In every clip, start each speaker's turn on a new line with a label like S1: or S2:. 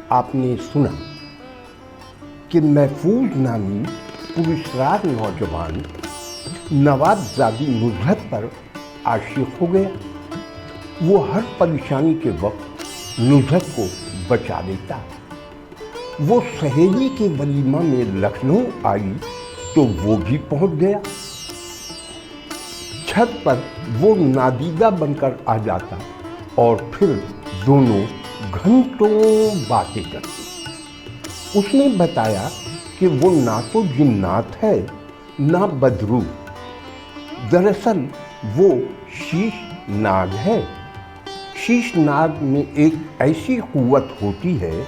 S1: آپ نے سنا کہ محفوظ نامی پراسرار نوجوان نواب زادی نصرت پر عاشق ہو گیا۔ وہ ہر پریشانی کے وقت نصرت کو بچا لیتا۔ وہ سہیلی کے ولیمہ میں لکھنؤ آئی تو وہ بھی پہنچ گیا۔ چھت پر وہ نادیدہ بن کر آ جاتا اور پھر دونوں گھنٹوں باتیں کرتے۔ اس نے بتایا کہ وہ نہ تو جنات ہے نہ بدرو، دراصل وہ شیش ناگ ہے۔ شیش ناگ میں ایک ایسی قوت ہوتی ہے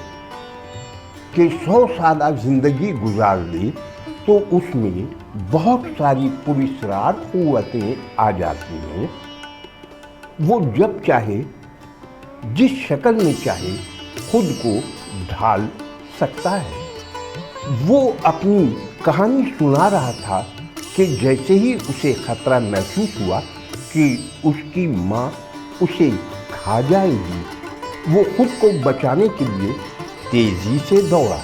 S1: کہ 100 سالہ زندگی گزار لے تو اس میں بہت ساری پراسرار قوتیں آ جاتی ہیں۔ وہ جب چاہے جس شکل میں چاہے خود کو ڈھال سکتا ہے۔ وہ اپنی کہانی سنا رہا تھا کہ جیسے ہی اسے خطرہ محسوس ہوا کہ اس کی ماں اسے کھا جائے گی، وہ خود کو بچانے کے لیے تیزی سے دوڑا،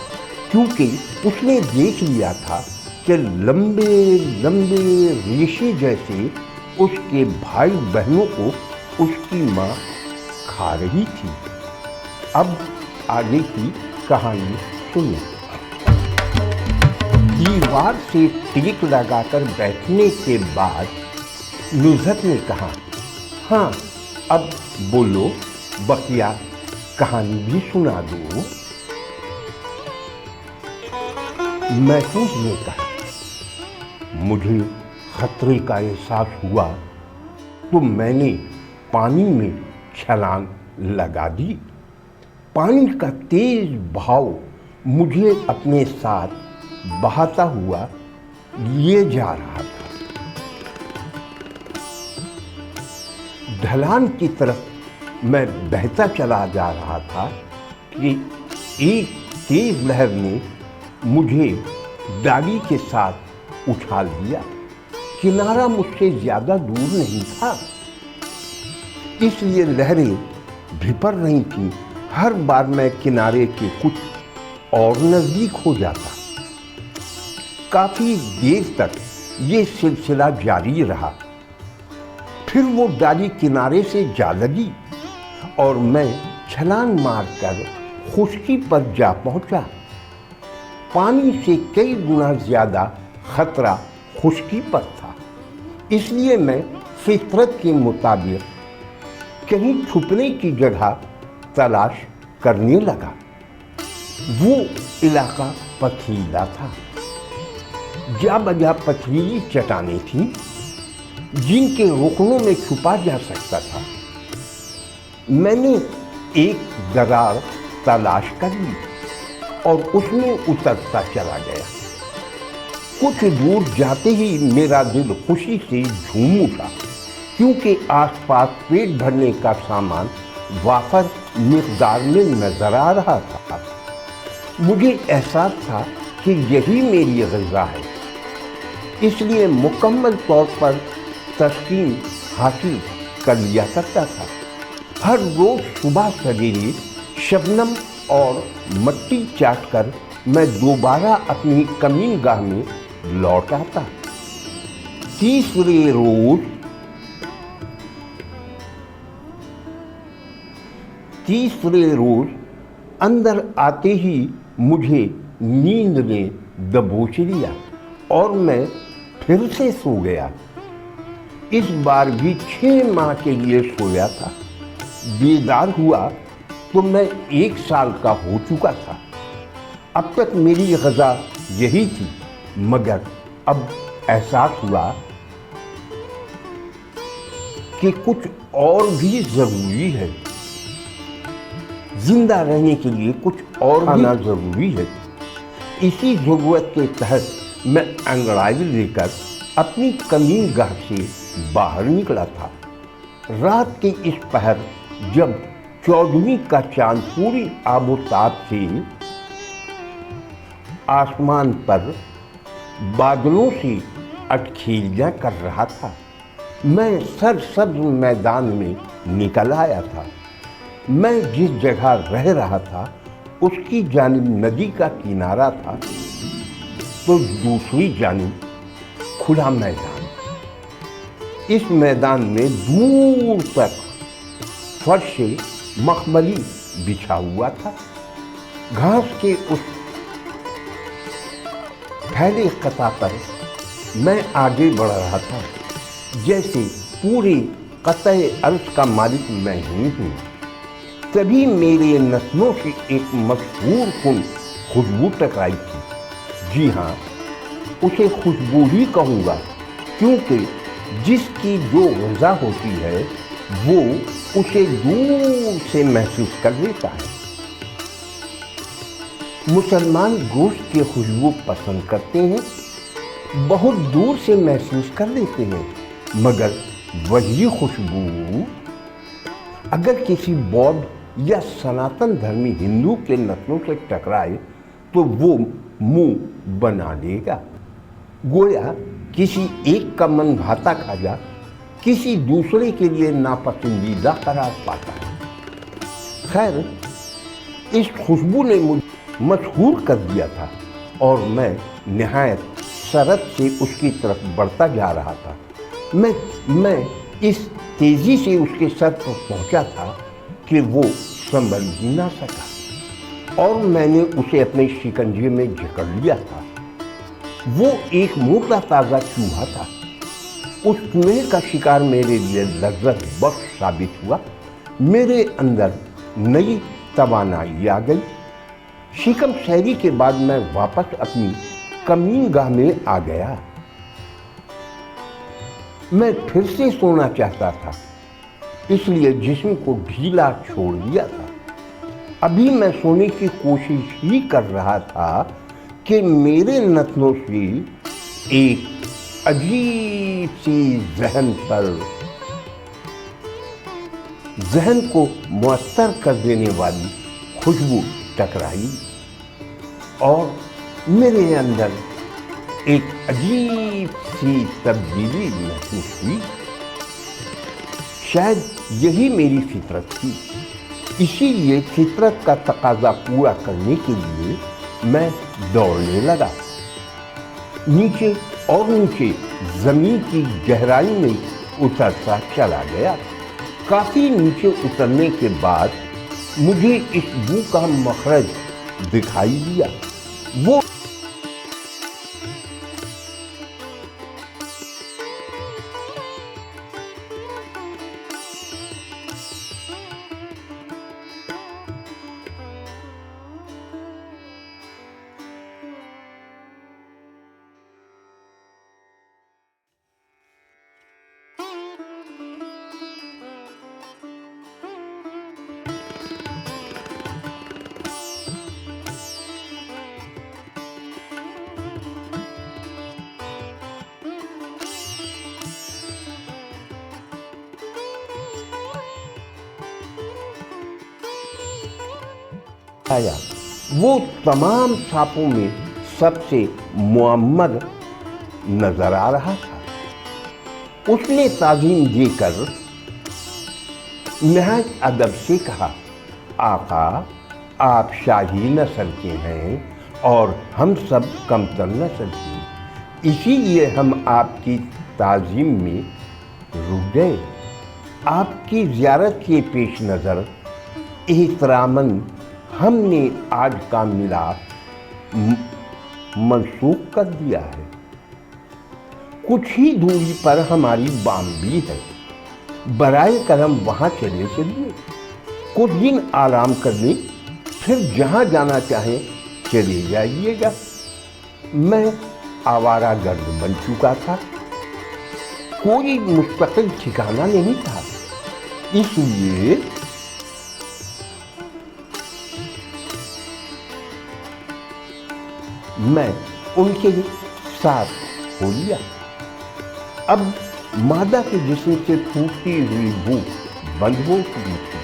S1: کیونکہ اس نے دیکھ لیا تھا کہ لمبے لمبے ریشے جیسے اس کے بھائی بہنوں کو اس کی ماں کھا رہی تھی۔ اب آگے کی کہانی سنیں۔ دیوار سے ٹیک لگا کر بیٹھنے کے بعد نصرت نے کہا، ہاں اب بولو، بقیہ کہانی بھی سنا دو۔ محفوظ نے کہا، مجھے خطرے کا احساس ہوا تو میں نے پانی میں چھلانگ لگا دی۔ پانی کا تیز بہاؤ مجھے اپنے ساتھ بہاتا ہوا لیے جا رہا تھا۔ ڈھلان کی طرف میں بہتا چلا جا رہا تھا کہ ایک تیز لہر نے مجھے ڈالی کے ساتھ اچھال دیا۔ کنارہ مجھ سے زیادہ دور نہیں تھا، اس لیے لہریں بھپر رہی تھیں۔ ہر بار میں کنارے کے کچھ اور نزدیک ہو جاتا۔ کافی دیر تک یہ سلسلہ جاری رہا، پھر وہ ڈالی کنارے سے جا لگی اور میں چھلانگ مار کر خشکی پر جا پہنچا۔ پانی سے کئی گنا زیادہ خطرہ خشکی پر تھا، اس لیے میں فطرت کے مطابق کہیں چھپنے کی جگہ تلاش کرنے لگا۔ وہ علاقہ پتھریلا تھا، جا بجا پتھریلی چٹانیں تھیں جن کے رکنوں میں چھپا جا سکتا تھا۔ میں نے ایک دراڑ تلاش کر لی اور اس میں اترتا چلا گیا۔ کچھ دور جاتے ہی میرا دل خوشی سے جھوم اٹھا، کیونکہ آس پاس پیٹ بھرنے کا سامان وافر مقدار میں نظر آ رہا تھا۔ مجھے احساس تھا کہ یہی میری غذا ہے، اس لیے مکمل طور پر تسکین حاصل کر لیا کرتا تھا۔ ہر روز صبح سویرے شبنم اور مٹی چاٹ کر میں دوبارہ اپنی کمین گاہ میں لوٹ آتا۔ تیسرے روز اندر آتے ہی مجھے نیند نے دبوچ لیا اور میں پھر سے سو گیا۔ اس بار بھی 6 ماہ کے لیے سویا تھا۔ بیدار ہوا تو میں 1 سال کا ہو چکا تھا۔ اب تک میری غذا یہی تھی، مگر اب احساس ہوا کہ کچھ اور بھی ضروری ہے۔ زندہ رہنے کے لیے کچھ اور آنا ضروری ہے۔ اسی ضرورت کے تحت میں انگڑائی لے کر اپنی کمین گاہ سے باہر نکلا تھا۔ رات کے اس پہر جب 14ویں کا چاند پوری آب و تاب سے آسمان پر بادلوں سے اٹکھیلیاں کر رہا تھا، میں سرسبز میدان میں نکل آیا تھا۔ میں جس جگہ رہ رہا تھا اس کی جانب ندی کا کنارہ تھا تو دوسری جانب کھلا میدان۔ اس میدان میں دور تک فرش مخملی بچھا ہوا تھا۔ گھاس کے اس پھیلے قطع پر میں آگے بڑھ رہا تھا جیسے پورے قطع ارض کا مالک میں ہی ہوں۔ تبھی میرے نتنوں سے ایک مشہور کن خوشبو ٹکرائی تھی۔ جی ہاں، اسے خوشبو ہی کہوں گا، کیونکہ جس کی جو غذا ہوتی ہے وہ اسے دور سے محسوس کر لیتا ہے۔ مسلمان گوشت کی خوشبو پسند کرتے ہیں، بہت دور سے محسوس کر لیتے ہیں، مگر وہی خوشبو اگر کسی بودھ یا سناتن دھرمی ہندو کے نتنوں سے ٹکرائے تو وہ منہ بنا لے گا، گویا کسی ایک کا من بھاتا کھاجا کسی دوسرے کے لیے ناپسندیدہ قرار پاتا ہے۔ خیر، اس خوشبو نے مجھے مشہور کر دیا تھا اور میں نہایت سرعت سے اس کی طرف بڑھتا جا رہا تھا۔ میں اس تیزی سے اس کے سر پر پہنچا تھا کہ وہ سنبھل ہی نہ سکا اور میں نے اسے اپنے شکنجے میں جکڑ لیا تھا۔ وہ ایک مردہ تازہ چوہا تھا۔ اس چوہے کا شکار میرے لیے لذت بخش ثابت ہوا۔ میرے اندر نئی توانائی آ گئی۔ شکم سیری کے بعد میں واپس اپنی کمین گاہ میں آ گیا۔ میں پھر سے سونا چاہتا تھا، اس لیے جسم کو ڈھیلا چھوڑ دیا تھا۔ ابھی میں سونے کی کوشش ہی کر رہا تھا کہ میرے نتنوں سے ایک عجیب سی ذہن کو معطر کر دینے والی خوشبو ٹکرائی اور میرے اندر ایک عجیب سی تبدیلی محسوس ہوئی۔ شاید یہی میری فطرت تھی، اسی لیے فطرت کا تقاضا پورا کرنے کے لیے میں دوڑنے لگا۔ نیچے اور نیچے زمین کی گہرائی میں اترتا چلا گیا۔ کافی نیچے اترنے کے بعد مجھے اس بو کا مخرج دکھائی دیا۔ وہ آیا، وہ تمام سانپوں میں سب سے معمر نظر آ رہا تھا۔ اس نے تعظیم دے کر نہایت ادب سے کہا، آقا، آپ شاہی نسل کے ہیں اور ہم سب کمتر نسل کے، اسی لیے ہم آپ کی تعظیم میں رک گئے۔ آپ کی زیارت کے پیش نظر احتراماً ہم نے آج کا ملاپ منسوخ کر دیا ہے۔ کچھ ہی دوری پر ہماری بامبی ہے، برائے کرم وہاں چلے چلیے، کچھ دن آرام کر لیں، پھر جہاں جانا چاہیں چلے جائیے گا۔ میں آوارہ گرد بن چکا تھا، کوئی مستقل ٹھکانہ نہیں تھا، اس لیے میں ان کے ساتھ ہو لیا۔ اب مادہ کے جسم سے پھوٹتی ہوئی بو بند ہو چکی تھی۔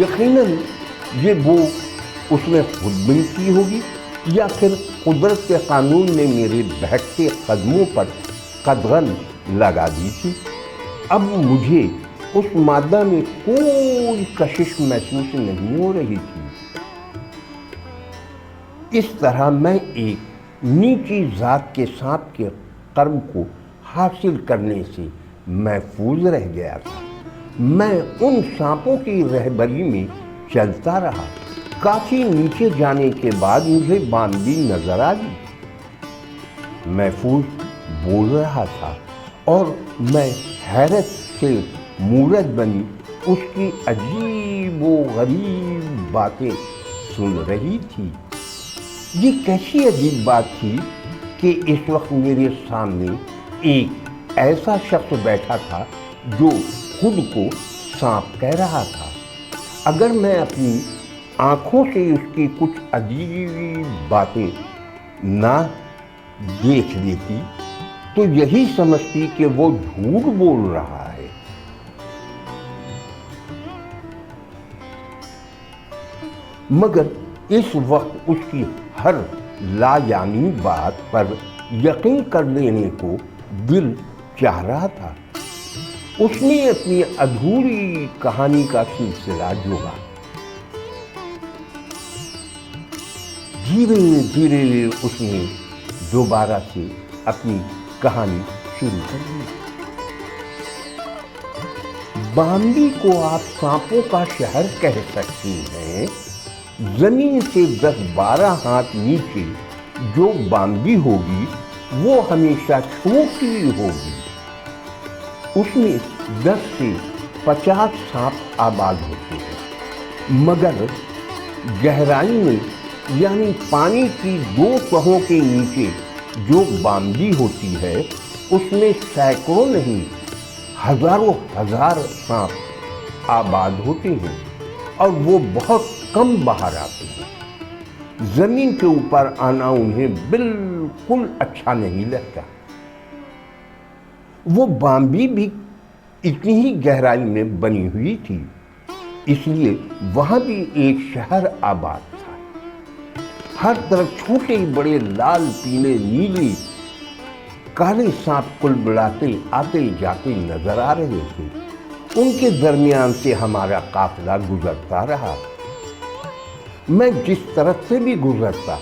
S1: یقیناً یہ بو اس نے خود بن کی ہوگی یا پھر قدرت کے قانون نے میرے بہکتے قدموں پر قدغن لگا دی تھی۔ اب مجھے اس مادہ میں کوئی کشش محسوس نہیں ہو رہی تھی۔ اس طرح میں ایک نیچی ذات کے سانپ کے قرب کو حاصل کرنے سے محفوظ رہ گیا تھا۔ میں ان سانپوں کی رہبری میں چلتا رہا۔ کافی نیچے جانے کے بعد مجھے بامبی نظر آئی۔ محفوظ بول رہا تھا اور میں حیرت سے مورت بنی اس کی عجیب و غریب باتیں سن رہی تھی۔ یہ کیسی عجیب بات تھی کہ اس وقت میرے سامنے ایک ایسا شخص بیٹھا تھا جو خود کو سانپ کہہ رہا تھا۔ اگر میں اپنی آنکھوں سے اس کی کچھ عجیب باتیں نہ دیکھ لیتی تو یہی سمجھتی کہ وہ جھوٹ بول رہا ہے۔ مگر اس وقت اس کی ہر لایعنی بات پر یقین کر لینے کو دل چاہ رہا تھا۔ اس نے اپنی ادھوری کہانی کا سلسلہ جوڑا۔ دھیرے دھیرے اس نے دوبارہ سے اپنی کہانی شروع کر دی۔ بامبی کو آپ سانپوں کا شہر کہہ سکتی ہیں۔ زمین سے 10-12 ہاتھ نیچے جو بامبی ہوگی وہ ہمیشہ چھوٹی ہوگی۔ اس میں 10 سے 50 سانپ آباد ہوتے ہیں، مگر گہرائی میں یعنی پانی کی 2 تہوں کے نیچے جو بامبی ہوتی ہے اس میں سینکڑوں نہیں ہزاروں ہزار سانپ آباد ہوتے ہیں اور وہ بہت کم باہر آتے ہیں۔ زمین کے اوپر آنا انہیں بالکل اچھا نہیں لگتا۔ وہ بامبی بھی اتنی ہی گہرائی میں بنی ہوئی تھی، اس لیے وہاں بھی ایک شہر آباد تھا۔ ہر طرف چھوٹے بڑے لال پیلے نیلے کالے سانپ کلبلاتے آتے جاتے نظر آ رہے تھے۔ ان کے درمیان سے ہمارا قافلہ گزرتا رہا۔ میں جس طرف سے بھی گزرتا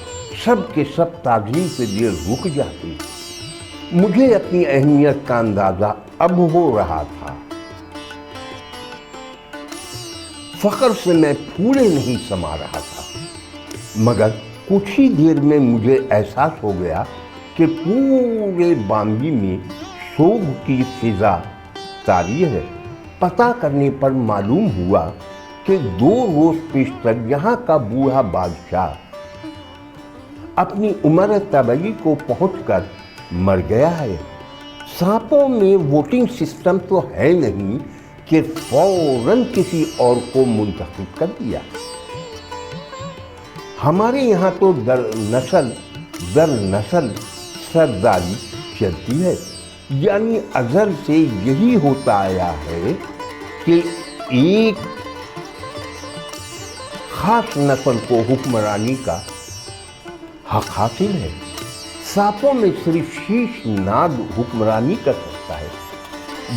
S1: سب کے سب تعظیم سے دیر رک جاتے۔ مجھے اپنی اہمیت کا اندازہ اب ہو رہا تھا۔ فخر سے میں پھولے نہیں سما رہا تھا، مگر کچھ ہی دیر میں مجھے احساس ہو گیا کہ پورے بامبی میں سوگ کی فضا طاری ہے۔ پتہ کرنے پر معلوم ہوا کہ 2 روز پیشتر یہاں کا بوڑھا بادشاہ اپنی عمر طبعی کو پہنچ کر مر گیا ہے۔ سانپوں میں ووٹنگ سسٹم تو ہے نہیں کہ فوراً کسی اور کو منتخب کر دیا۔ ہمارے یہاں تو در نسل سرداری چلتی ہے، یعنی ازل سے یہی ہوتا آیا ہے کہ ایک خاص نسل کو حکمرانی کا حق حاصل ہے۔ سانپوں میں صرف شیش ناگ حکمرانی کر سکتا ہے۔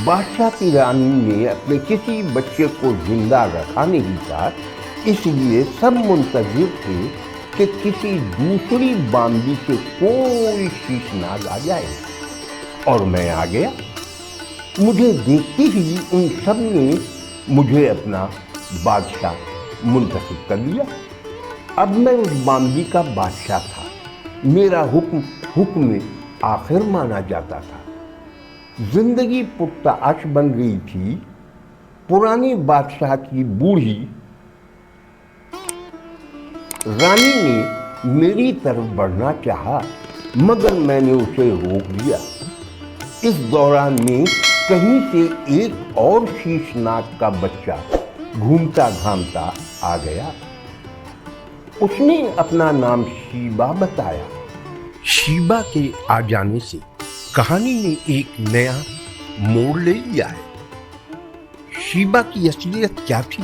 S1: بادشاہ کی رانی نے اپنے کسی بچے کو زندہ رکھا نہیں تھا، اس لیے سب منتظر تھے کہ کسی دوسری بامبی سے کوئی شیش ناگ آ جائے، اور میں آ گیا۔ مجھے دیکھتے ہی ان سب نے مجھے اپنا بادشاہ منتخب کر لیا۔ اب میں اس بامبی کا بادشاہ تھا۔ میرا حکم آخر مانا جاتا تھا۔ زندگی پرتعاش بن گئی تھی۔ پرانے بادشاہ کی بوڑھی رانی نے میری طرف بڑھنا چاہا، مگر میں نے اسے روک دیا۔ اس دوران میں کہیں سے ایک اور شیشناگ کا بچہ گھومتا گھامتا آ گیا۔ اس نے اپنا نام شیبا بتایا۔ شیبا کے آ جانے سے کہانی نے ایک نیا موڑ لے لیا ہے۔ شیبا کی اصلیت کیا تھی؟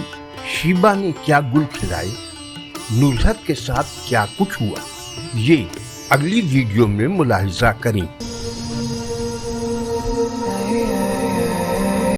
S1: شیبا نے کیا گل کھلائے؟ نصرت کے ساتھ کیا کچھ ہوا؟ یہ اگلی ویڈیو میں ملاحظہ کریں۔